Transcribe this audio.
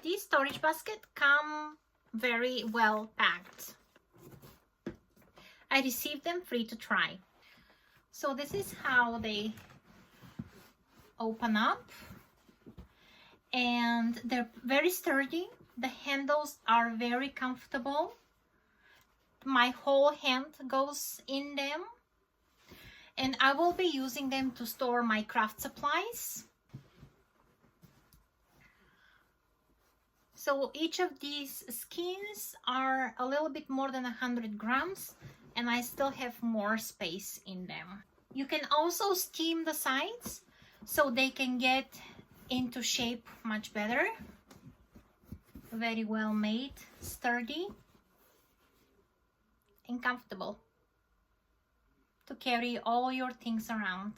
These storage baskets come very well packed. I received them free to try. So this is how they open up, and they're very sturdy. The handles are very comfortable. My whole hand goes in them, and I will be using them to store my craft supplies. So each of these skins are a little bit more than 100 grams, and I still have more space in them. You can also steam the sides so they can get into shape much better. Very well made, sturdy, and comfortable to carry all your things around.